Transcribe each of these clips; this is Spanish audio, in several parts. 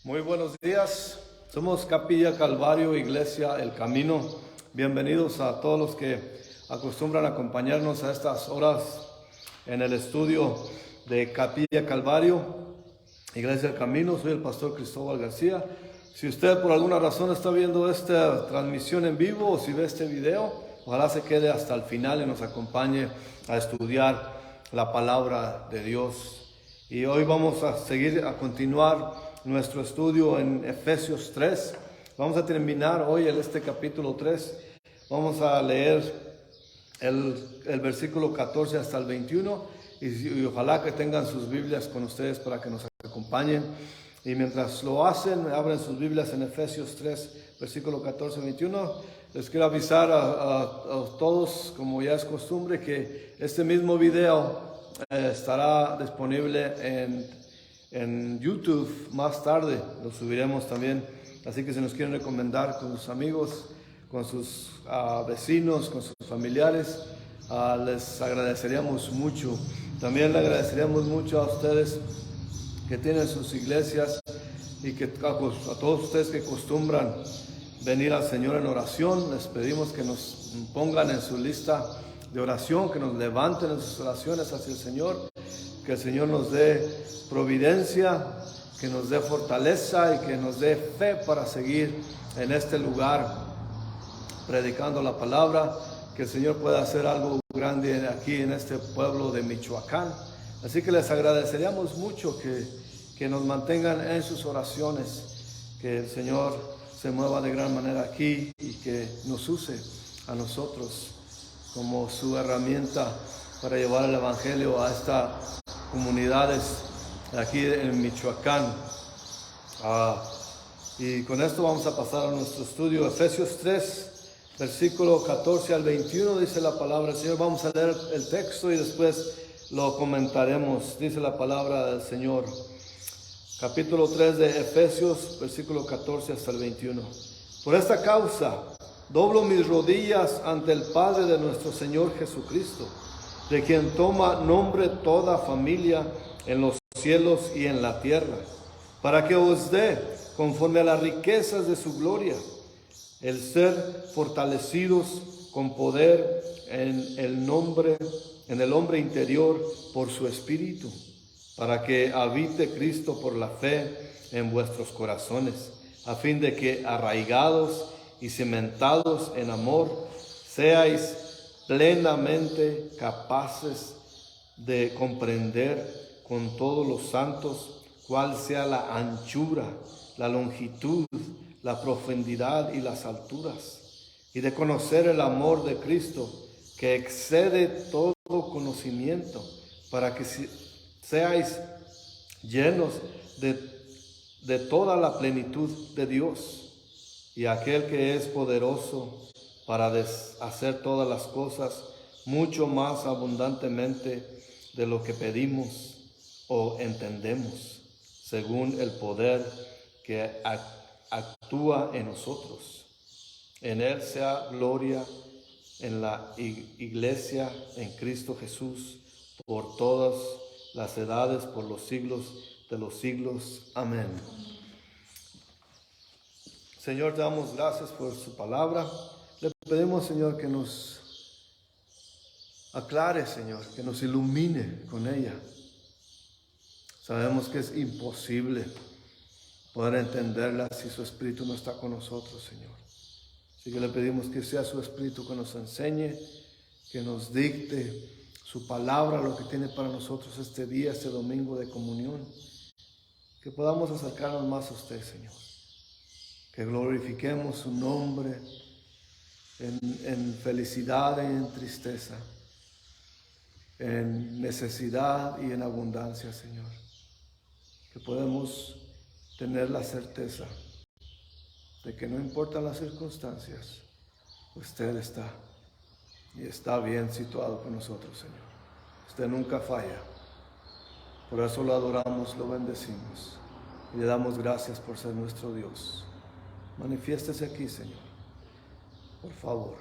Muy buenos días, somos Capilla Calvario, Iglesia El Camino. Bienvenidos a todos los que acostumbran a acompañarnos a estas horas en el estudio de Capilla Calvario, Iglesia El Camino. Soy el pastor Cristóbal García. Si usted por alguna razón está viendo esta transmisión en vivo o si ve este video, ojalá se quede hasta el final y nos acompañe a estudiar la palabra de Dios. Y hoy vamos a continuar nuestro estudio en Efesios 3. Vamos a terminar hoy en este capítulo 3. Vamos a leer el versículo 14 hasta el 21 y ojalá que tengan sus Biblias con ustedes para que nos acompañen. Y mientras lo hacen, abren sus Biblias en Efesios 3, versículo 14-21. Les quiero avisar a todos, como ya es costumbre, que este mismo video estará disponible en YouTube más tarde. Lo subiremos también. Así que si nos quieren recomendar con sus amigos, con sus vecinos, con sus familiares, les agradeceríamos mucho. También le agradeceríamos mucho a ustedes que tienen sus iglesias y que a todos ustedes que acostumbran venir al Señor en oración, les pedimos que nos pongan en su lista de oración, que nos levanten en sus oraciones hacia el Señor, que el Señor nos dé providencia, que nos dé fortaleza y que nos dé fe para seguir en este lugar predicando la palabra, que el Señor pueda hacer algo grande aquí en este pueblo de Michoacán. Así que les agradeceríamos mucho que nos mantengan en sus oraciones, que el Señor se mueva de gran manera aquí y que nos use a nosotros como su herramienta para llevar el Evangelio a estas comunidades aquí en Michoacán. Y con esto vamos a pasar a nuestro estudio. Efesios 3, versículo 14 al 21, dice la palabra del Señor. Vamos a leer el texto y después lo comentaremos. Dice la palabra del Señor. Capítulo 3 de Efesios, versículo 14 hasta el 21. Por esta causa, doblo mis rodillas ante el Padre de nuestro Señor Jesucristo, de quien toma nombre toda familia en los cielos y en la tierra, para que os dé, conforme a las riquezas de su gloria, el ser fortalecidos con poder en el hombre interior por su Espíritu, para que habite Cristo por la fe en vuestros corazones, a fin de que arraigados y cimentados en amor, seáis plenamente capaces de comprender con todos los santos cuál sea la anchura, la longitud, la profundidad y las alturas, y de conocer el amor de Cristo que excede todo conocimiento, para que seáis llenos de toda la plenitud de Dios. Y aquel que es poderoso para hacer todas las cosas mucho más abundantemente de lo que pedimos o entendemos, según el poder que actúa en nosotros. En Él sea gloria en la iglesia, en Cristo Jesús, por todas las edades, por los siglos de los siglos. Amén. Señor, te damos gracias por su palabra. Le pedimos, Señor, que nos aclare, Señor, que nos ilumine con ella. Sabemos que es imposible poder entenderla si su Espíritu no está con nosotros, Señor. Así que le pedimos que sea su Espíritu que nos enseñe, que nos dicte su palabra, lo que tiene para nosotros este día, este domingo de comunión. Que podamos acercarnos más a usted, Señor. Que glorifiquemos su nombre en felicidad y en tristeza, en necesidad y en abundancia, Señor. Que podemos tener la certeza de que no importan las circunstancias, usted está y está bien situado con nosotros, Señor. Usted nunca falla. Por eso lo adoramos, lo bendecimos y le damos gracias por ser nuestro Dios. Manifiéstese aquí, Señor. Por favor,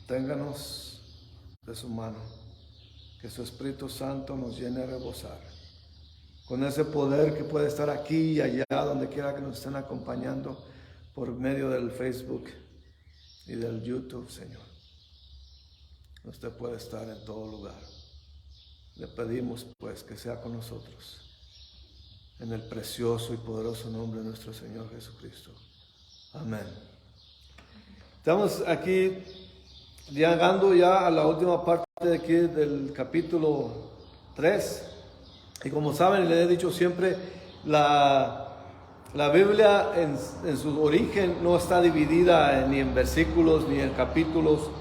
ténganos de su mano, que su Espíritu Santo nos llene a rebosar con ese poder que puede estar aquí y allá, donde quiera que nos estén acompañando por medio del Facebook y del YouTube, Señor. Usted puede estar en todo lugar. Le pedimos pues que sea con nosotros, en el precioso y poderoso nombre de nuestro Señor Jesucristo. Amén. Estamos aquí llegando ya a la última parte de aquí del capítulo 3. Y como saben, les he dicho siempre, la Biblia en su origen no está dividida ni en versículos ni en capítulos,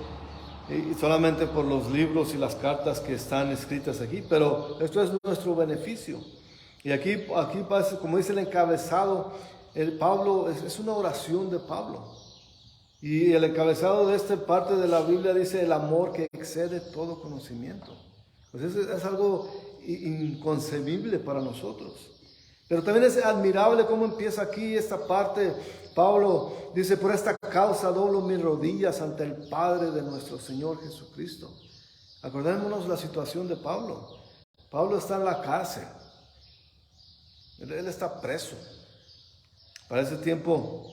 y solamente por los libros y las cartas que están escritas aquí, pero esto es nuestro beneficio. Y aquí pasa, como dice el encabezado, Pablo, es una oración de Pablo. Y el encabezado de esta parte de la Biblia dice: el amor que excede todo conocimiento. Pues es algo inconcebible para nosotros. Pero también es admirable cómo empieza aquí esta parte. Pablo dice: por esta causa doblo mis rodillas ante el Padre de nuestro Señor Jesucristo. Acordémonos la situación de Pablo. Pablo está en la cárcel. Él está preso. Para ese tiempo,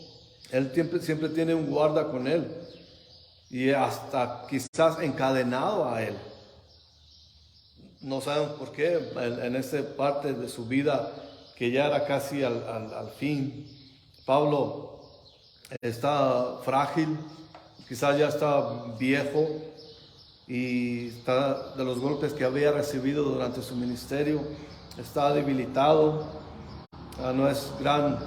él siempre tiene un guarda con él. Y hasta quizás encadenado a él. No sabemos por qué, en esta parte de su vida, que ya era casi al fin, Pablo está frágil, quizás ya está viejo, y está de los golpes que había recibido durante su ministerio, está debilitado, no es gran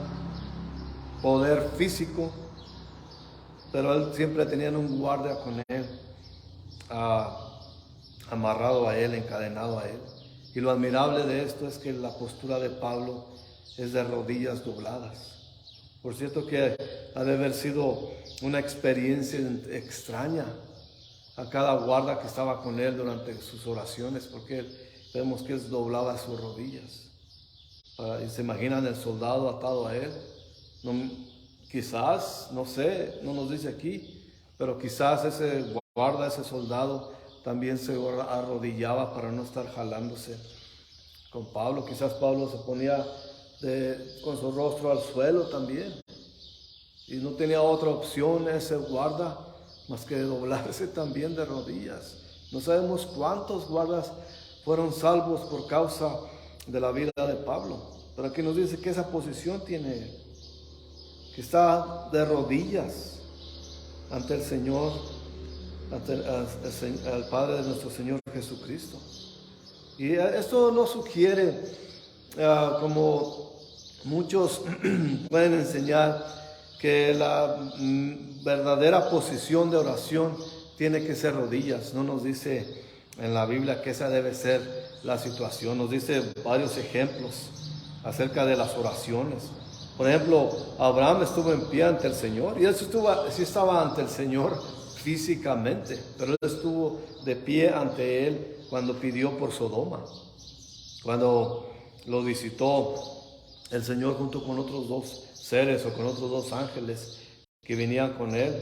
poder físico, pero él siempre tenía un guardia con él, amarrado a él, encadenado a él. Y lo admirable de esto es que la postura de Pablo es de rodillas dobladas. Por cierto que ha de haber sido una experiencia extraña a cada guarda que estaba con él durante sus oraciones, porque vemos que él doblaba sus rodillas. Y se imaginan el soldado atado a él. Quizás, no sé, no nos dice aquí, pero quizás ese guarda, ese soldado, también se arrodillaba para no estar jalándose con Pablo. Quizás Pablo se ponía con su rostro al suelo también, y no tenía otra opción ese guarda más que doblarse también de rodillas. No sabemos cuántos guardas fueron salvos por causa de la vida de Pablo, pero aquí nos dice que esa posición tiene él, que está de rodillas ante el Señor, al Padre de nuestro Señor Jesucristo. Y esto no sugiere, como muchos pueden enseñar, que la verdadera posición de oración tiene que ser rodillas. No nos dice en la Biblia que esa debe ser la situación. Nos dice varios ejemplos acerca de las oraciones. Por ejemplo, Abraham estuvo en pie ante el Señor, y él sí estaba ante el Señor físicamente, pero él estuvo de pie ante él cuando pidió por Sodoma, cuando lo visitó el Señor junto con otros dos seres o con otros dos ángeles que venían con él,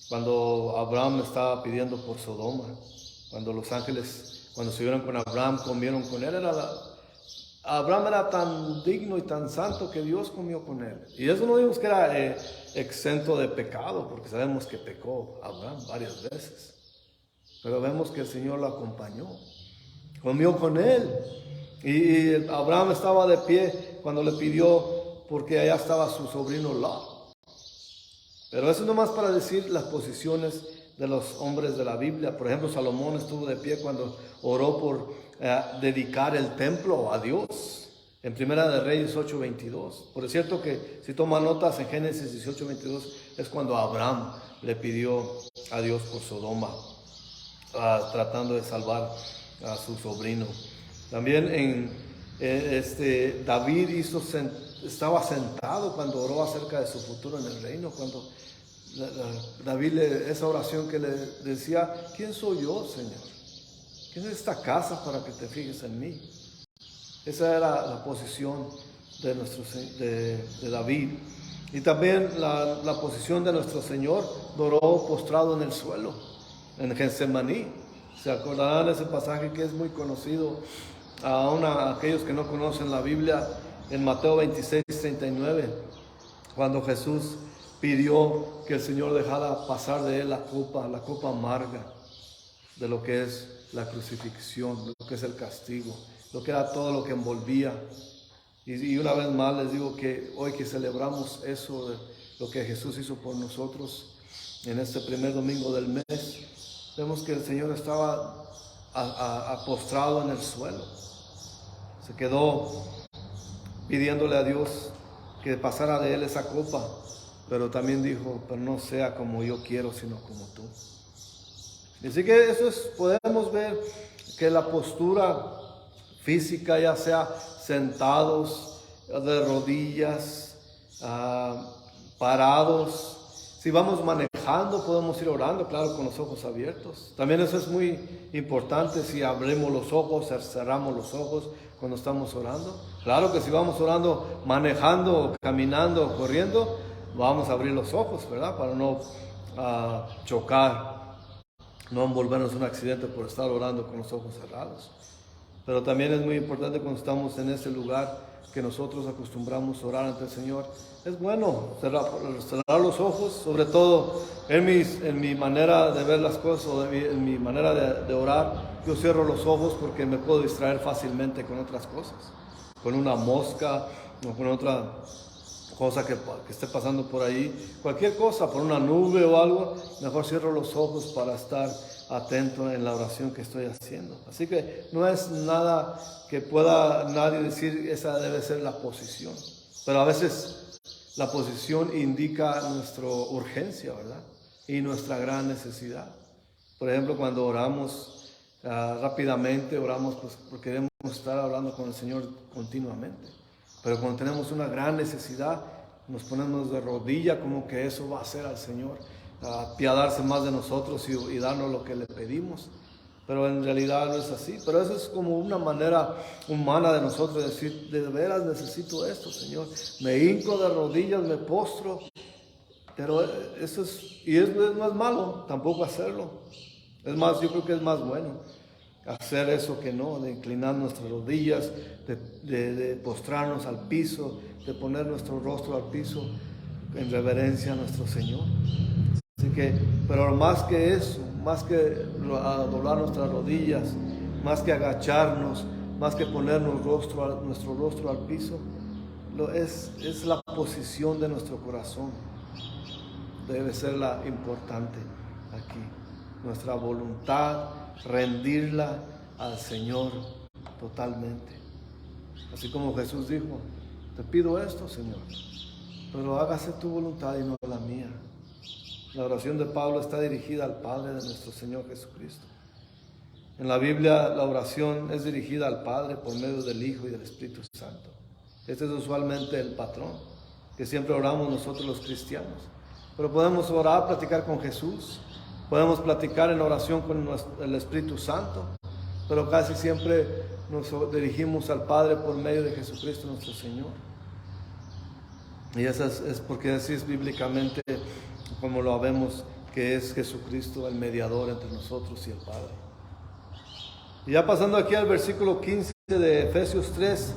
cuando Abraham estaba pidiendo por Sodoma, cuando los ángeles, cuando se vieron con Abraham, comieron con él. Abraham era tan digno y tan santo que Dios comió con él. Y eso no digamos que era exento de pecado, porque sabemos que pecó Abraham varias veces. Pero vemos que el Señor lo acompañó, comió con él. Y Abraham estaba de pie cuando le pidió, porque allá estaba su sobrino Lot. Pero eso nomás para decir las posiciones de los hombres de la Biblia. Por ejemplo, Salomón estuvo de pie cuando oró por dedicar el templo a Dios, en Primera de Reyes 8:22. Por cierto que si toma notas, en Génesis 18:22 es cuando Abraham le pidió a Dios por Sodoma, tratando de salvar a su sobrino. También David estaba sentado cuando oró acerca de su futuro en el reino, cuando David, esa oración que le decía: ¿quién soy yo, Señor? ¿Quién es esta casa para que te fijes en mí? Esa era la posición de David. Y también la posición de nuestro Señor, oró postrado en el suelo, en Getsemaní. ¿Se acordarán de ese pasaje que es muy conocido? a aquellos que no conocen la Biblia en Mateo 26:39, cuando Jesús pidió que el Señor dejara pasar de él la copa amarga de lo que es la crucifixión, lo que es el castigo, lo que era todo lo que envolvía. Y una vez más les digo que hoy que celebramos eso, de lo que Jesús hizo por nosotros en este primer domingo del mes, vemos que el Señor estaba postrado en el suelo. Se quedó pidiéndole a Dios que pasara de él esa copa, pero también dijo, pero no sea como yo quiero, sino como tú. Así que eso es, podemos ver que la postura física, ya sea sentados, de rodillas, parados, si vamos manejando podemos ir orando, claro, con los ojos abiertos. También eso es muy importante, si abrimos los ojos, cerramos los ojos cuando estamos orando. Claro que si vamos orando, manejando, caminando, corriendo, vamos a abrir los ojos, ¿verdad? Para no chocar, no envolvernos en un accidente por estar orando con los ojos cerrados. Pero también es muy importante cuando estamos en ese lugar que nosotros acostumbramos a orar ante el Señor. Es bueno cerrar los ojos, sobre todo en mi manera de ver las cosas o en mi manera de orar. Yo cierro los ojos porque me puedo distraer fácilmente con otras cosas, con una mosca o con otra cosa que esté pasando por ahí, cualquier cosa, por una nube o algo. Mejor cierro los ojos para estar atento en la oración que estoy haciendo. Así que no es nada que pueda nadie decir esa debe ser la posición, pero a veces la posición indica nuestra urgencia, ¿verdad? Y nuestra gran necesidad. Por ejemplo, cuando oramos rápidamente, oramos pues porque queremos estar hablando con el Señor continuamente. Pero cuando tenemos una gran necesidad, nos ponemos de rodilla, como que eso va a hacer al Señor apiadarse más de nosotros y darnos lo que le pedimos. Pero en realidad no es así. Pero eso es como una manera humana de nosotros decir, de veras necesito esto, Señor. Me hinco de rodillas, me postro. Pero eso es, y no es malo tampoco hacerlo. Es más, yo creo que es más bueno hacer eso que no, de inclinar nuestras rodillas, de postrarnos al piso, de poner nuestro rostro al piso en reverencia a nuestro Señor. Así que, pero más que eso, más que doblar nuestras rodillas, más que agacharnos, más que poner nuestro rostro al piso, es la posición de nuestro corazón. Debe ser la importante aquí. Nuestra voluntad, rendirla al Señor totalmente. Así como Jesús dijo, te pido esto, Señor, pero hágase tu voluntad y no la mía. La oración de Pablo está dirigida al Padre de nuestro Señor Jesucristo. En la Biblia la oración es dirigida al Padre por medio del Hijo y del Espíritu Santo. Este es usualmente el patrón que siempre oramos nosotros los cristianos. Pero podemos orar, platicar con Jesús, podemos platicar en oración con el Espíritu Santo, pero casi siempre nos dirigimos al Padre por medio de Jesucristo nuestro Señor. Y eso es porque así es bíblicamente como lo vemos, que es Jesucristo el mediador entre nosotros y el Padre. Y ya pasando aquí al versículo 15 de Efesios 3,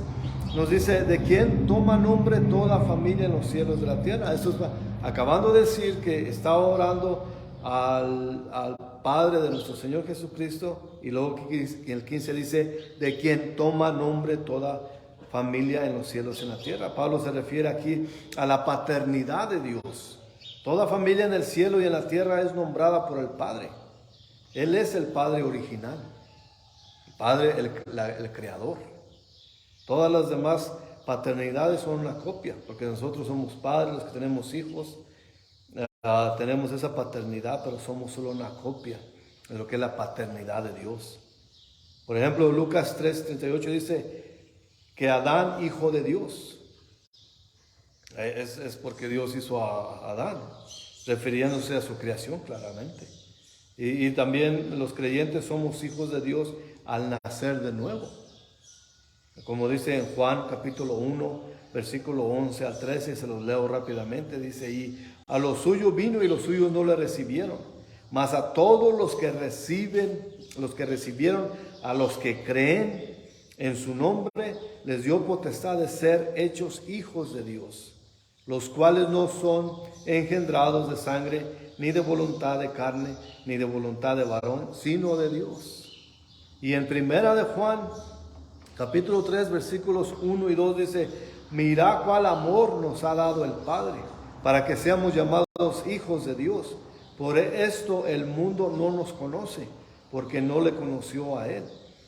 nos dice, de quien toma nombre toda familia en los cielos de la tierra. Esto es acabando de decir que está orando al Padre de nuestro Señor Jesucristo, y luego en el 15 dice, de quien toma nombre toda familia en los cielos y en la tierra. Pablo se refiere aquí a la paternidad de Dios. Toda familia en el cielo y en la tierra es nombrada por el Padre. Él es el Padre original, el Padre, el Creador. Todas las demás paternidades son una copia, porque nosotros somos padres, los que tenemos hijos, tenemos esa paternidad, pero somos solo una copia de lo que es la paternidad de Dios. Por ejemplo, Lucas 3:38 dice que Adán, hijo de Dios, es porque Dios hizo a Adán, refiriéndose a su creación claramente. Y también los creyentes somos hijos de Dios al nacer de nuevo. Como dice en Juan capítulo 1, versículo 11 al 13, se los leo rápidamente, dice, y a los suyos vino y los suyos no le recibieron, mas a todos los que recibieron, a los que creen, en su nombre les dio potestad de ser hechos hijos de Dios, los cuales no son engendrados de sangre, ni de voluntad de carne, ni de voluntad de varón, sino de Dios. Y en primera de Juan, capítulo 3, versículos 1 y 2 dice: mirad cuál amor nos ha dado el Padre, para que seamos llamados hijos de Dios. Por esto el mundo no nos conoce, porque no le conoció a Él.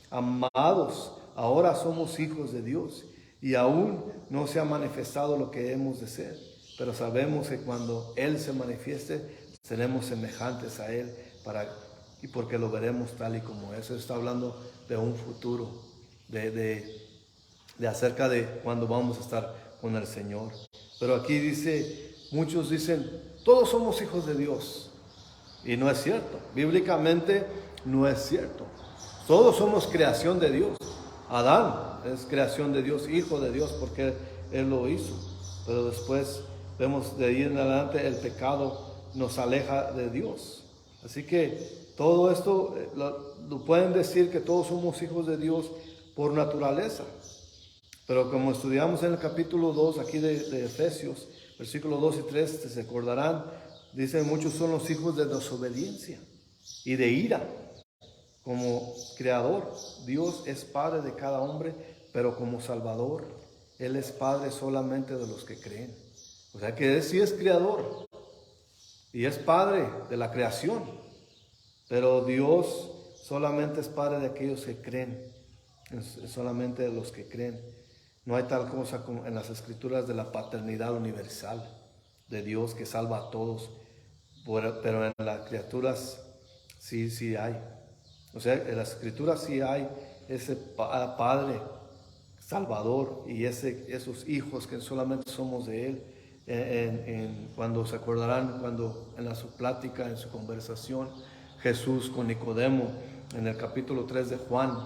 Amados, ahora somos hijos de Dios, y aún no se ha manifestado lo que hemos de ser. Pero sabemos que cuando Él se manifieste, seremos semejantes a Él, y porque lo veremos tal y como es. Eso está hablando de un futuro, de acerca de cuando vamos a estar con el Señor. Pero aquí dice, muchos dicen, todos somos hijos de Dios. Y no es cierto. Bíblicamente no es cierto. Todos somos creación de Dios. Adán es creación de Dios, hijo de Dios, porque Él lo hizo. Pero después vemos de ahí en adelante el pecado nos aleja de Dios. Así que todo esto lo pueden decir que todos somos hijos de Dios por naturaleza. Pero como estudiamos en el capítulo 2 aquí de Efesios, versículos 2 y 3, se acordarán, dice: muchos son los hijos de desobediencia y de ira. Como creador, Dios es padre de cada hombre, pero como salvador, Él es padre solamente de los que creen. O sea que Él sí es creador y es padre de la creación, pero Dios solamente es padre de aquellos que creen, solamente de los que creen. No hay tal cosa como en las escrituras de la paternidad universal de Dios que salva a todos, pero en las criaturas sí hay. O sea, en las escrituras sí hay ese Padre Salvador y esos hijos que solamente somos de Él. Cuando se acordarán, cuando en su plática, en su conversación, Jesús con Nicodemo, en el capítulo 3 de Juan,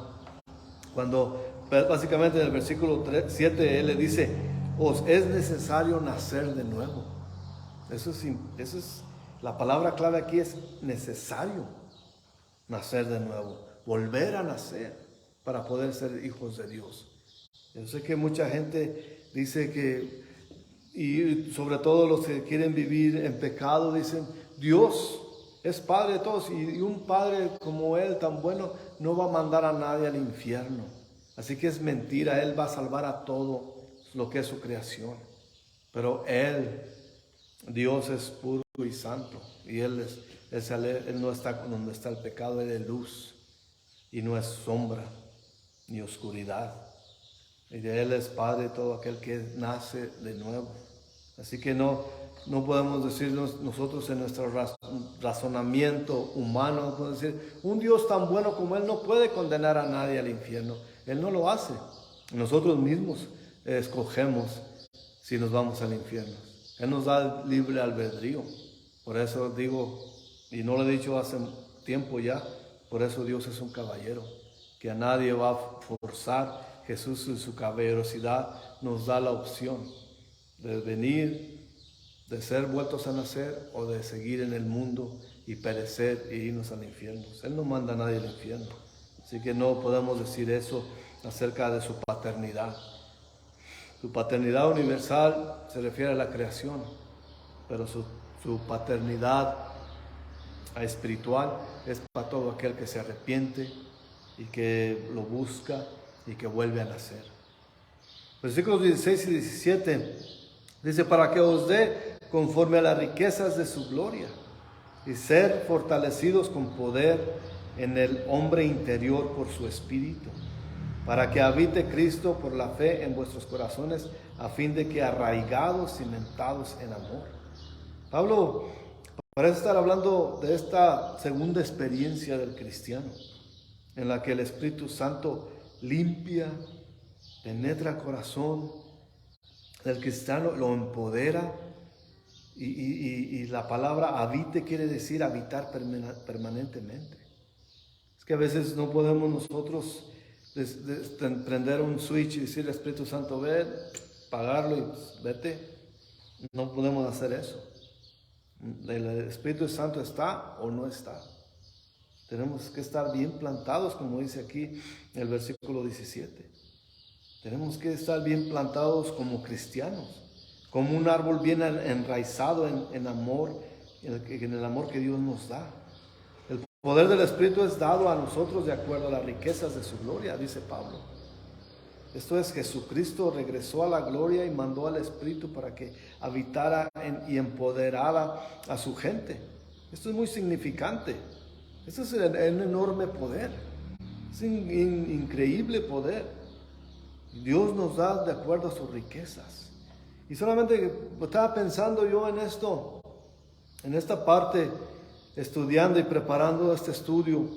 cuando básicamente en el versículo 7 Él le dice: os es necesario nacer de nuevo. Eso es la palabra clave aquí, es necesario. Nacer de nuevo, volver a nacer para poder ser hijos de Dios. Yo sé que mucha gente dice que, y sobre todo los que quieren vivir en pecado, dicen: Dios es Padre de todos, y un Padre como Él tan bueno no va a mandar a nadie al infierno. Así que es mentira. Él va a salvar a todo lo que es su creación. Pero Dios es puro y santo, y Él no está donde está el pecado. Él es luz y no es sombra ni oscuridad. Y de Él es Padre todo aquel que nace de nuevo. Así que no podemos decir nosotros en nuestro razonamiento humano, no podemos decir: un Dios tan bueno como Él no puede condenar a nadie al infierno. Él no lo hace. Nosotros mismos escogemos si nos vamos al infierno. Él nos da libre albedrío. Por eso digo, y no lo he dicho hace tiempo ya, por eso Dios es un caballero, que a nadie va a forzar. Jesús, en su caballerosidad, nos da la opción de venir, de ser vueltos a nacer, o de seguir en el mundo y perecer e irnos al infierno. Él no manda a nadie al infierno. Así que no podemos decir eso acerca de su paternidad. Su paternidad universal se refiere a la creación, pero su paternidad espiritual es para todo aquel que se arrepiente y que lo busca y que vuelve a nacer. Versículos 16 y 17 dice: para que os dé conforme a las riquezas de su gloria, y ser fortalecidos con poder en el hombre interior por su espíritu, para que habite Cristo por la fe en vuestros corazones, a fin de que arraigados, cimentados en amor. Pablo parece estar hablando de esta segunda experiencia del cristiano, en la que el Espíritu Santo limpia, penetra el corazón del cristiano, lo empodera, y la palabra habite quiere decir habitar permanentemente. Es que a veces no podemos nosotros prender un switch y decir: Espíritu Santo, ven, pagarlo y vete. No podemos hacer eso. El Espíritu Santo está o no está. Tenemos que estar bien plantados, como dice aquí en el versículo 17. Tenemos que estar bien plantados como cristianos, como un árbol bien enraizado en amor, en el amor que Dios nos da. El poder del Espíritu es dado a nosotros de acuerdo a las riquezas de su gloria, dice Pablo. Esto es, Jesucristo regresó a la gloria y mandó al Espíritu para que habitara y empoderara a su gente. Esto es muy significante. Esto es un enorme poder. Es un increíble poder. Dios nos da de acuerdo a sus riquezas. Y solamente estaba pensando yo en esto, en esta parte, estudiando y preparando este estudio.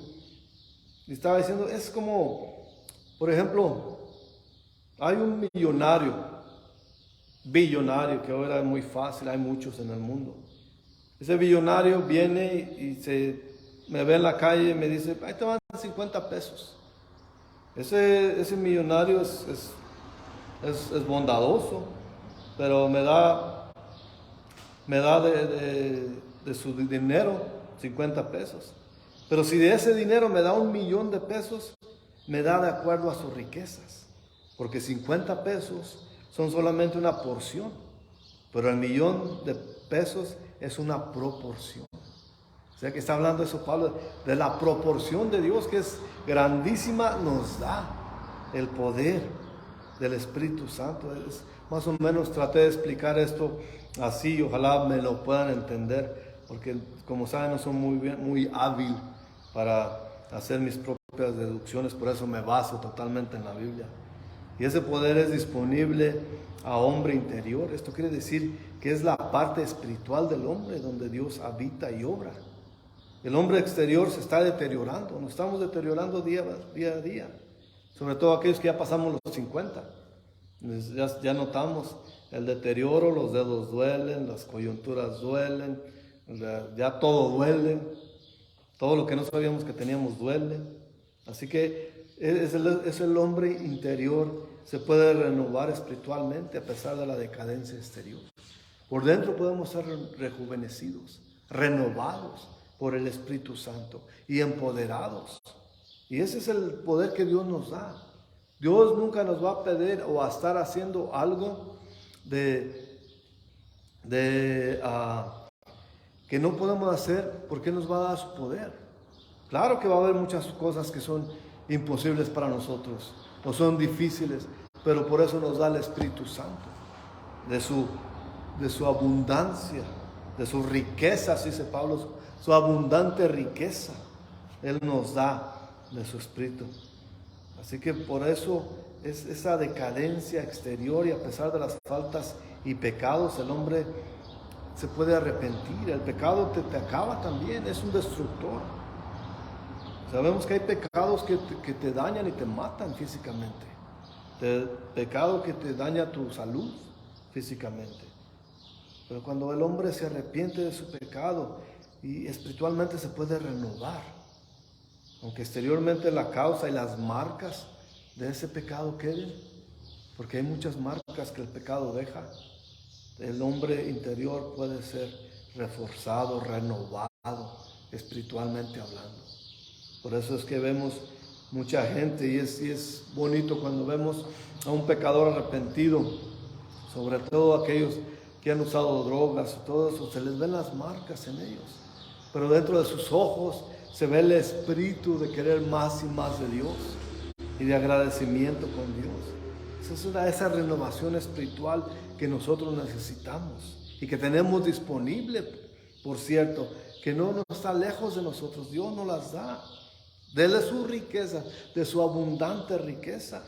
Y estaba diciendo, es como, por ejemplo, hay un billonario, que ahora es muy fácil, hay muchos en el mundo. Ese billonario viene y me ve en la calle y me dice, ahí te van 50 pesos. Ese millonario es bondadoso, pero me da de su dinero 50 pesos. Pero si de ese dinero me da 1,000,000 de pesos, me da de acuerdo a sus riquezas. Porque 50 pesos son solamente una porción, pero el 1,000,000 de pesos es una proporción. O sea que está hablando eso Pablo, de la proporción de Dios, que es grandísima, nos da el poder del Espíritu Santo. Más o menos traté de explicar esto así, ojalá me lo puedan entender, porque como saben no soy muy hábil para hacer mis propias deducciones, por eso me baso totalmente en la Biblia. Y ese poder es disponible a hombre interior. Esto quiere decir que es la parte espiritual del hombre donde Dios habita y obra. El hombre exterior se está deteriorando, nos estamos deteriorando día a día. Sobre todo aquellos que ya pasamos los 50. Ya notamos el deterioro, los dedos duelen, las coyunturas duelen, ya todo duele. Todo lo que no sabíamos que teníamos duele. Así que es el hombre interior, se puede renovar espiritualmente a pesar de la decadencia exterior. Por dentro podemos ser rejuvenecidos, renovados por el Espíritu Santo y empoderados. Y ese es el poder que Dios nos da. Dios nunca nos va a pedir o a estar haciendo algo que no podemos hacer, porque nos va a dar su poder. Claro que va a haber muchas cosas que son imposibles para nosotros o son difíciles, pero por eso nos da el Espíritu Santo, de su abundancia, de sus riquezas, dice Pablo, su abundante riqueza, Él nos da de su Espíritu. Así que por eso es esa decadencia exterior, y a pesar de las faltas y pecados, el hombre se puede arrepentir. El pecado te acaba también, es un destructor. Sabemos que hay pecados que te dañan y te matan físicamente. Pecado que te daña tu salud físicamente. Pero cuando el hombre se arrepiente de su pecado y espiritualmente se puede renovar, aunque exteriormente la causa y las marcas de ese pecado queden, porque hay muchas marcas que el pecado deja, el hombre interior puede ser reforzado, renovado, espiritualmente hablando. Por eso es que vemos mucha gente, y es bonito cuando vemos a un pecador arrepentido, sobre todo aquellos que han usado drogas y todo eso, se les ven las marcas en ellos, pero dentro de sus ojos se ve el espíritu de querer más y más de Dios y de agradecimiento con Dios. Esa es esa renovación espiritual que nosotros necesitamos y que tenemos disponible, por cierto, que no está lejos de nosotros. Dios nos las da. Dele su riqueza, de su abundante riqueza.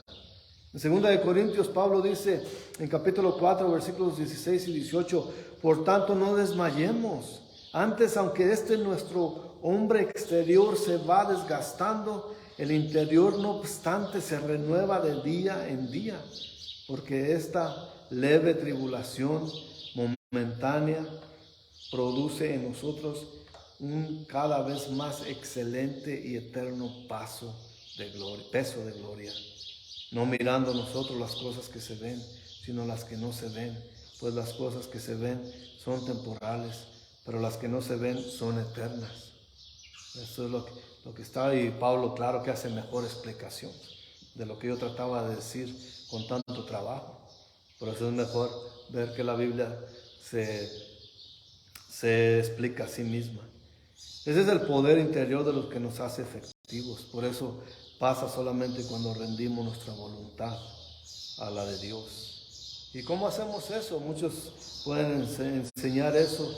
En 2 Corintios, Pablo dice en capítulo 4, versículos 16 y 18, por tanto no desmayemos. Antes, aunque nuestro hombre exterior se va desgastando, el interior no obstante se renueva de día en día, porque esta leve tribulación momentánea produce en nosotros un cada vez más excelente y eterno peso de gloria, no mirando nosotros las cosas que se ven, sino las que no se ven, pues las cosas que se ven son temporales, pero las que no se ven son eternas. Eso es lo que está, y Pablo, claro que hace mejor explicación de lo que yo trataba de decir con tanto trabajo. Por eso es mejor ver que la Biblia se explica a sí misma. Ese es el poder interior de lo que nos hace efectivos. Por eso pasa solamente cuando rendimos nuestra voluntad a la de Dios. ¿Y cómo hacemos eso? Muchos pueden enseñar eso,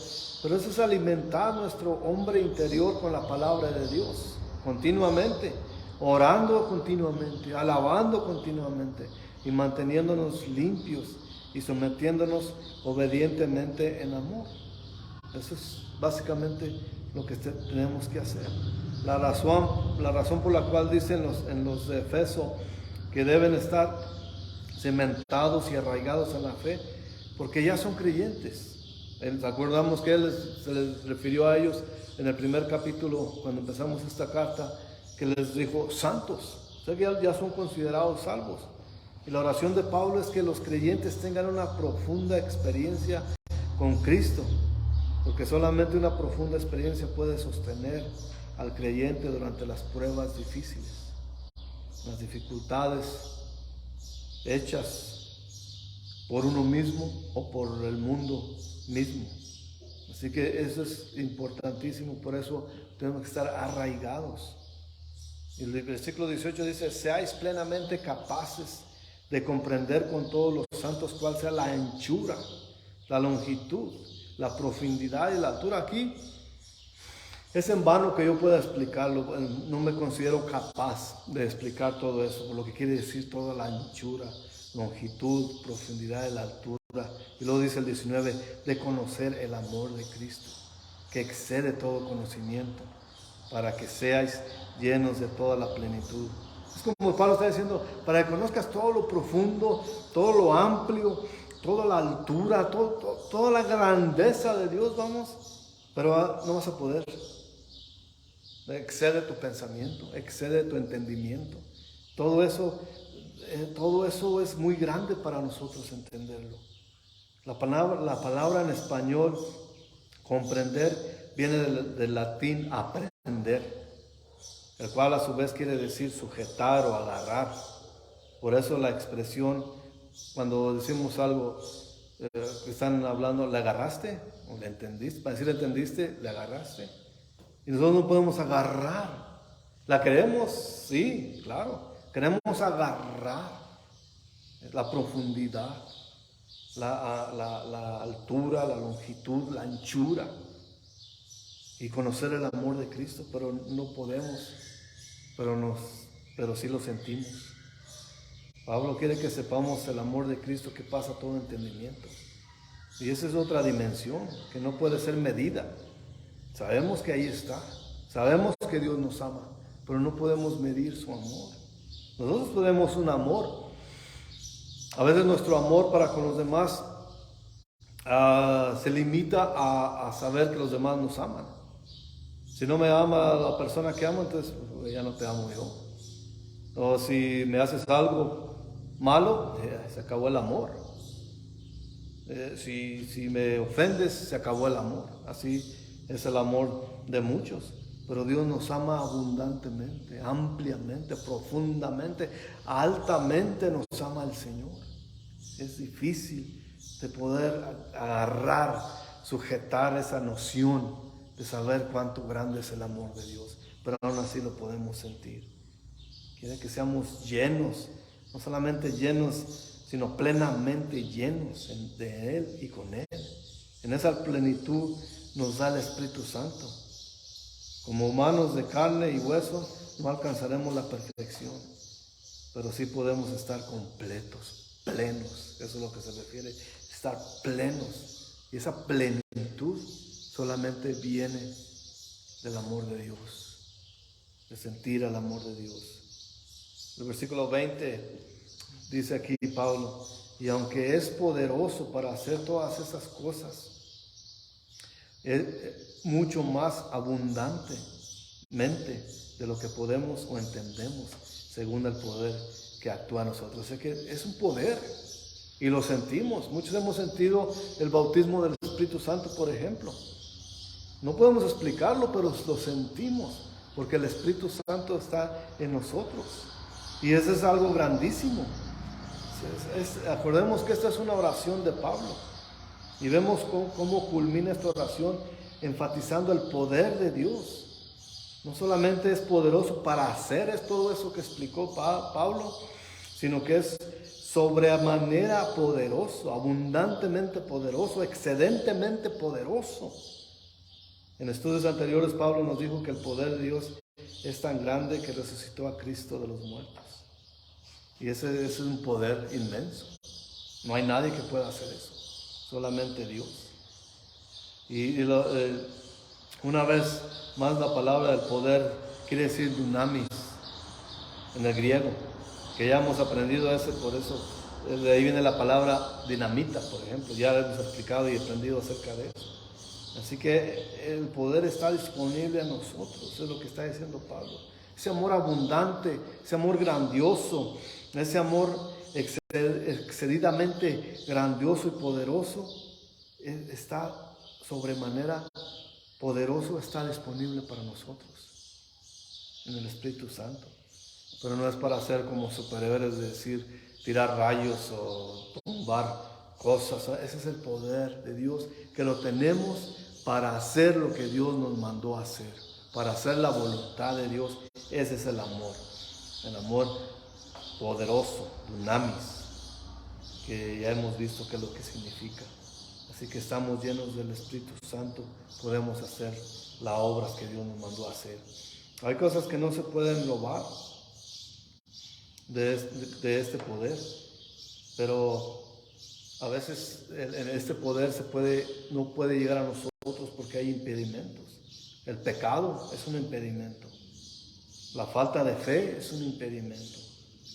pero eso es alimentar nuestro hombre interior con la palabra de Dios continuamente, orando continuamente, alabando continuamente y manteniéndonos limpios y sometiéndonos obedientemente en amor. Eso es básicamente lo que tenemos que hacer. La razón por la cual dicen en los de Efeso que deben estar cimentados y arraigados en la fe, porque ya son creyentes. Acordamos que se les refirió a ellos en el primer capítulo, cuando empezamos esta carta, que les dijo santos. O sea que ya son considerados salvos. Y la oración de Pablo es que los creyentes tengan una profunda experiencia con Cristo, porque solamente una profunda experiencia puede sostener al creyente durante las pruebas difíciles, las dificultades hechas por uno mismo o por el mundo mismo. Así que eso es importantísimo, por eso tenemos que estar arraigados. Y el versículo 18 dice: seáis plenamente capaces de comprender con todos los santos cuál sea la anchura, la longitud, la profundidad y la altura. Aquí es en vano que yo pueda explicarlo, no me considero capaz de explicar todo eso, lo que quiere decir toda la anchura, longitud, profundidad y la altura. Y luego dice el 19, de conocer el amor de Cristo, que excede todo conocimiento, para que seáis llenos de toda la plenitud. Es como Pablo está diciendo, para que conozcas todo lo profundo, todo lo amplio, toda la altura, toda la grandeza de Dios, pero no vas a poder. Excede tu pensamiento, excede tu entendimiento. Todo eso es muy grande para nosotros entenderlo. La palabra en español, comprender, viene del latín aprender, el cual a su vez quiere decir sujetar o agarrar. Por eso la expresión, cuando decimos algo, que están hablando, ¿le agarraste? ¿O le entendiste? Para decir entendiste, ¿le agarraste? Y nosotros no podemos agarrar. ¿La queremos? Sí, claro. Queremos agarrar la profundidad, la altura, la longitud, la anchura, y conocer el amor de Cristo, pero no podemos, pero sí lo sentimos. Pablo quiere que sepamos el amor de Cristo que pasa todo entendimiento. Y esa es otra dimensión que no puede ser medida. Sabemos que ahí está, sabemos que Dios nos ama, pero no podemos medir su amor. Nosotros tenemos un amor. A veces nuestro amor para con los demás se limita a saber que los demás nos aman. Si no me ama la persona que amo, entonces ya no te amo yo. O si me haces algo malo, se acabó el amor. Si me ofendes, se acabó el amor. Así es el amor de muchos. Pero Dios nos ama abundantemente, ampliamente, profundamente, altamente nos ama el Señor. Es difícil de poder agarrar, sujetar esa noción de saber cuánto grande es el amor de Dios. Pero aún así lo podemos sentir. Quiere que seamos llenos, no solamente llenos, sino plenamente llenos de Él y con Él. En esa plenitud nos da el Espíritu Santo. Como humanos de carne y hueso no alcanzaremos la perfección, pero sí podemos estar completos, plenos. Eso es lo que se refiere, estar plenos. Y esa plenitud solamente viene del amor de Dios, de sentir el amor de Dios. El versículo 20 dice aquí Pablo: y aunque es poderoso para hacer todas esas cosas, es mucho más abundantemente de lo que podemos o entendemos, según el poder que actúa en nosotros. O sea que es un poder y lo sentimos. Muchos hemos sentido el bautismo del Espíritu Santo, por ejemplo. No podemos explicarlo, pero lo sentimos, porque el Espíritu Santo está en nosotros. Y eso es algo grandísimo. Acordemos que esta es una oración de Pablo. Y vemos cómo culmina esta oración enfatizando el poder de Dios. No solamente es poderoso para hacer todo eso que explicó Pablo, sino que es sobremanera poderoso, abundantemente poderoso, excedentemente poderoso. En estudios anteriores Pablo nos dijo que el poder de Dios es tan grande que resucitó a Cristo de los muertos. Y ese es un poder inmenso. No hay nadie que pueda hacer eso, solamente Dios. Una vez más, la palabra del poder quiere decir dunamis en el griego, que ya hemos aprendido ese, por eso de ahí viene la palabra dinamita, por ejemplo. Ya hemos explicado y aprendido acerca de eso. Así que el poder está disponible a nosotros, es lo que está diciendo Pablo. Ese amor abundante, ese amor grandioso, ese amor excedidamente grandioso y poderoso, está sobremanera poderoso, está disponible para nosotros en el Espíritu Santo. Pero no es para ser como superhéroes, es decir, tirar rayos o tumbar cosas. Ese es el poder de Dios, que lo tenemos para hacer lo que Dios nos mandó a hacer, para hacer la voluntad de Dios. Ese es el amor poderoso, dunamis, que ya hemos visto qué es lo que significa. Así que estamos llenos del Espíritu Santo, podemos hacer las obras que Dios nos mandó a hacer. Hay cosas que no se pueden robar de este poder, pero a veces en este poder no puede llegar a nosotros porque hay impedimentos. El pecado es un impedimento, la falta de fe es un impedimento,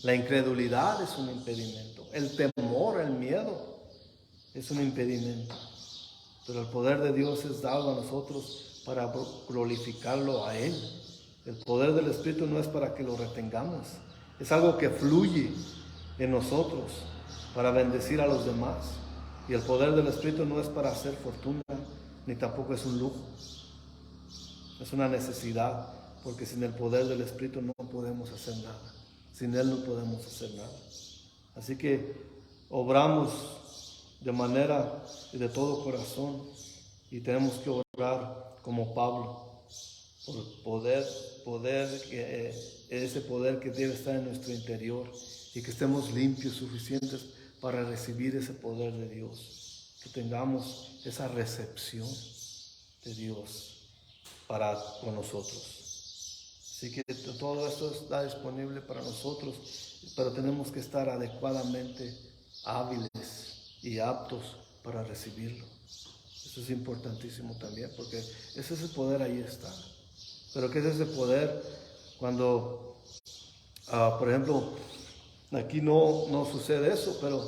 la incredulidad es un impedimento, el temor, el miedo es un impedimento. Pero el poder de Dios es dado a nosotros para glorificarlo a Él. El poder del Espíritu no es para que lo retengamos, es algo que fluye en nosotros para bendecir a los demás. Y el poder del Espíritu no es para hacer fortuna, ni tampoco es un lujo. Es una necesidad, porque sin el poder del Espíritu no podemos hacer nada. Sin Él no podemos hacer nada. Así que obramos de manera y de todo corazón, y tenemos que orar como Pablo, por ese poder que debe estar en nuestro interior, y que estemos limpios, suficientes para recibir ese poder de Dios, que tengamos esa recepción de Dios con nosotros. Así que todo esto está disponible para nosotros, pero tenemos que estar adecuadamente hábiles y aptos para recibirlo. Eso es importantísimo también, porque ese es el poder, ahí está. Pero ¿qué es ese poder? Cuando, por ejemplo, aquí no sucede eso, pero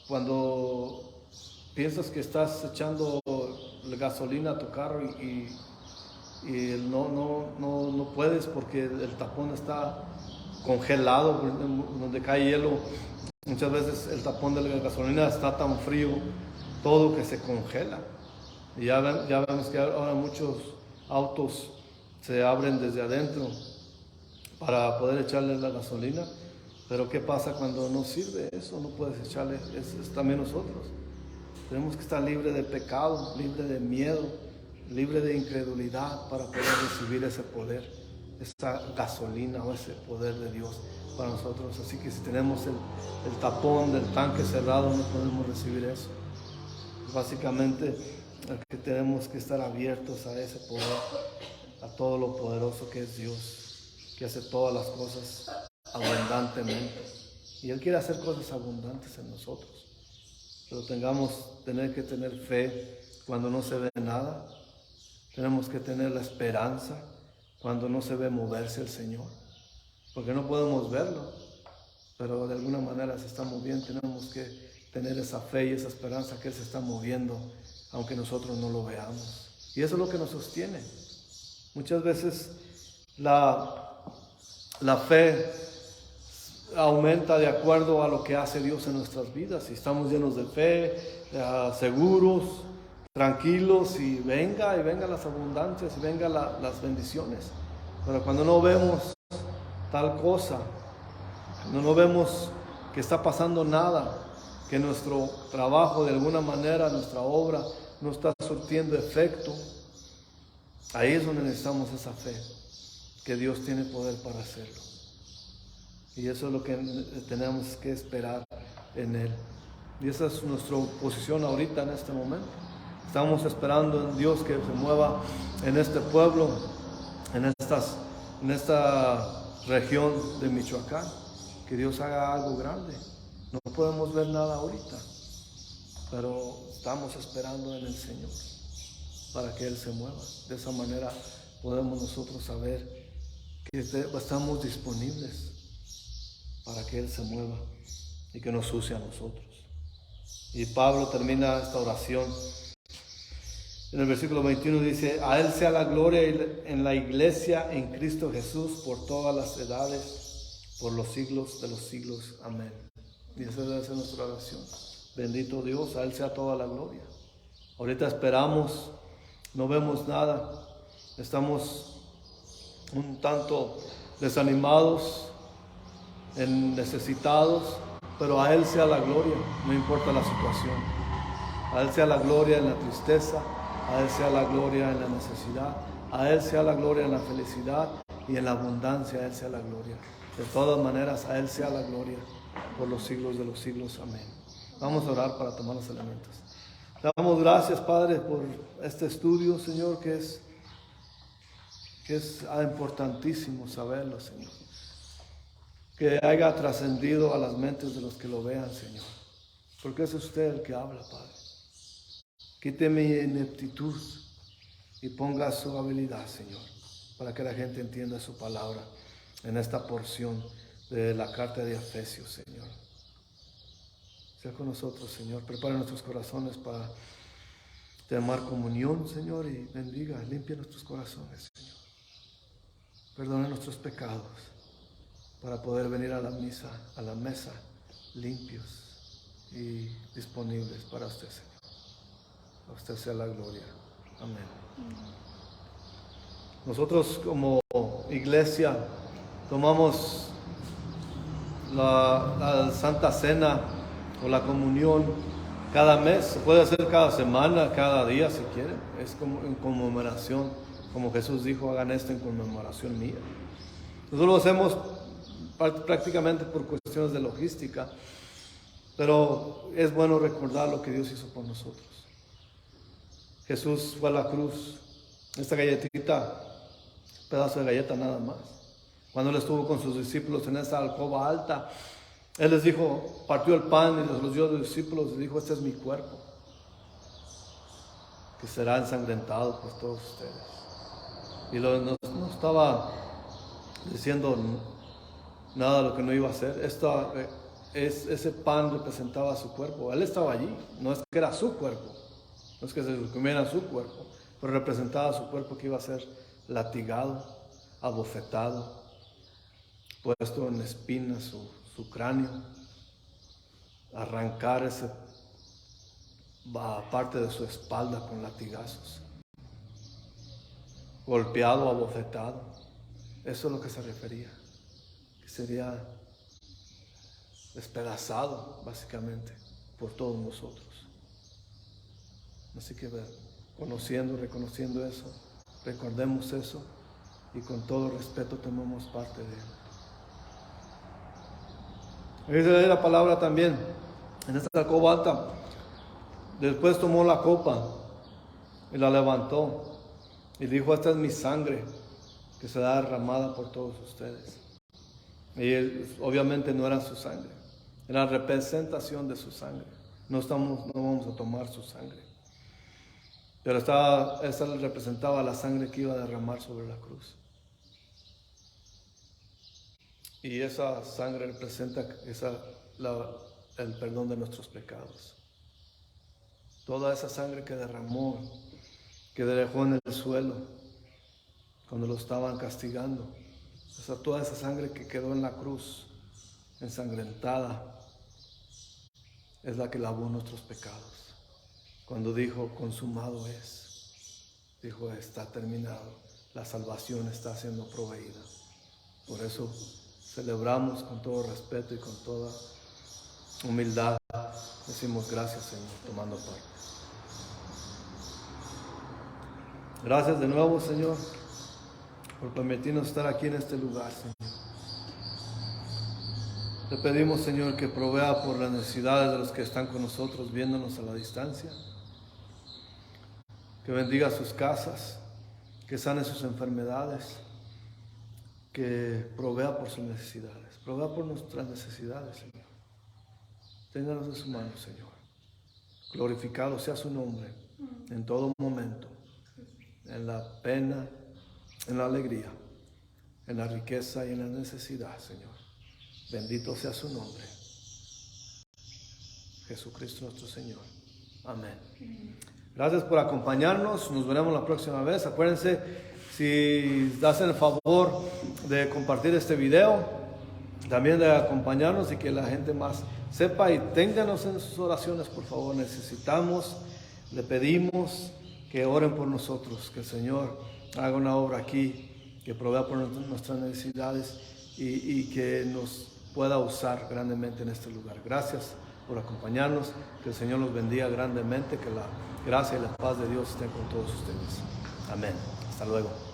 cuando piensas que estás echando gasolina a tu carro y no puedes porque el tapón está congelado, donde cae hielo. Muchas veces el tapón de la gasolina está tan frío, todo, que se congela. Y ya vemos que ahora muchos autos se abren desde adentro para poder echarle la gasolina. Pero ¿qué pasa cuando no sirve eso? No puedes echarle, es también nosotros. Tenemos que estar libres de pecado, libres de miedo, libre de incredulidad para poder recibir ese poder, esa gasolina o ese poder de Dios para nosotros. Así que si tenemos el tapón del tanque cerrado, no podemos recibir eso. Básicamente, que tenemos que estar abiertos a ese poder, a todo lo poderoso que es Dios, que hace todas las cosas abundantemente. Y Él quiere hacer cosas abundantes en nosotros. Pero tener que tener fe cuando no se ve nada. Tenemos que tener la esperanza cuando no se ve moverse el Señor, porque no podemos verlo, pero de alguna manera se está moviendo. Tenemos que tener esa fe y esa esperanza que Él se está moviendo, aunque nosotros no lo veamos. Y eso es lo que nos sostiene. Muchas veces la fe aumenta de acuerdo a lo que hace Dios en nuestras vidas. Si estamos llenos de fe, seguros, tranquilos y venga las abundancias y venga las bendiciones. Pero cuando no vemos tal cosa, cuando no vemos que está pasando nada, que nuestro trabajo de alguna manera, nuestra obra no está surtiendo efecto, ahí es donde necesitamos esa fe, que Dios tiene poder para hacerlo. Y eso es lo que tenemos que esperar en Él. Y esa es nuestra posición ahorita en este momento. Estamos esperando en Dios que se mueva en este pueblo, en esta región de Michoacán, que Dios haga algo grande. No podemos ver nada ahorita, pero estamos esperando en el Señor para que Él se mueva. De esa manera podemos nosotros saber que estamos disponibles para que Él se mueva y que nos use a nosotros. Y Pablo termina esta oración en el versículo 21, dice: a Él sea la gloria en la iglesia en Cristo Jesús por todas las edades, por los siglos de los siglos. Amén. Y esa debe ser nuestra oración. Bendito Dios, a Él sea toda la gloria. Ahorita esperamos, no vemos nada, estamos un tanto desanimados, necesitados, pero a Él sea la gloria, no importa la situación. A Él sea la gloria en la tristeza, a Él sea la gloria en la necesidad, a Él sea la gloria en la felicidad y en la abundancia, a Él sea la gloria. De todas maneras, a Él sea la gloria por los siglos de los siglos. Amén. Vamos a orar para tomar los elementos. Te damos gracias, Padre, por este estudio, Señor, que es importantísimo saberlo, Señor. Que haya trascendido a las mentes de los que lo vean, Señor. Porque es usted el que habla, Padre. Quite mi ineptitud y ponga su habilidad, Señor, para que la gente entienda su palabra en esta porción de la carta de Efesios, Señor. Sea con nosotros, Señor. Prepara nuestros corazones para tomar comunión, Señor, y bendiga, limpia nuestros corazones, Señor. Perdona nuestros pecados para poder venir a la mesa, limpios y disponibles para usted, Señor. A usted sea la gloria. Amén. Nosotros como iglesia tomamos la Santa Cena o la comunión cada mes. Se puede hacer cada semana, cada día si quieren. Es como en conmemoración, como Jesús dijo: hagan esto en conmemoración mía. Nosotros lo hacemos prácticamente por cuestiones de logística, pero es bueno recordar lo que Dios hizo por nosotros. Jesús fue a la cruz, esta galletita, pedazo de galleta nada más. Cuando Él estuvo con sus discípulos en esa alcoba alta, Él les dijo, partió el pan y los dio a los discípulos y dijo: este es mi cuerpo, que será ensangrentado por todos ustedes. Y no estaba diciendo nada de lo que no iba a hacer. Ese pan representaba su cuerpo. Él estaba allí, no es que era su cuerpo, no es que se comiera su cuerpo, pero representaba su cuerpo que iba a ser latigado, abofetado, puesto en espinas su cráneo, arrancar esa parte de su espalda con latigazos, golpeado, abofetado. Eso es lo que se refería, que sería despedazado básicamente por todos nosotros. Así que reconociendo eso, recordemos eso y con todo respeto tomemos parte de él. Esa es la palabra también en esta copa alta. Después tomó la copa y la levantó y dijo: esta es mi sangre que será derramada por todos ustedes. Y obviamente no era su sangre, era representación de su sangre. No vamos a tomar su sangre, pero esta representaba la sangre que iba a derramar sobre la cruz. Y esa sangre representa el perdón de nuestros pecados. Toda esa sangre que derramó, que dejó en el suelo cuando lo estaban castigando, toda esa sangre que quedó en la cruz ensangrentada, es la que lavó nuestros pecados. cuando dijo, consumado es. Dijo, está terminado. La salvación está siendo proveída. Por eso celebramos con todo respeto y con toda humildad. Decimos gracias, Señor, tomando parte. Gracias de nuevo, Señor, por permitirnos estar aquí en este lugar, Señor. Te pedimos, Señor, que provea por las necesidades de los que están con nosotros, viéndonos a la distancia. Que bendiga sus casas, que sane sus enfermedades, que provea por sus necesidades, provea por nuestras necesidades, Señor. Ténganos de su mano, Señor. Glorificado sea su nombre en todo momento, en la pena, en la alegría, en la riqueza y en la necesidad, Señor. Bendito sea su nombre. Jesucristo nuestro Señor. Amén. Gracias por acompañarnos. Nos veremos la próxima vez. Acuérdense, si hacen el favor de compartir este video, también de acompañarnos y que la gente más sepa, y ténganos en sus oraciones, por favor. Necesitamos, le pedimos que oren por nosotros, que el Señor haga una obra aquí, que provea por nuestras necesidades y que nos pueda usar grandemente en este lugar. Gracias por acompañarnos, que el Señor los bendiga grandemente, que la gracia y la paz de Dios estén con todos ustedes. Amén. Hasta luego.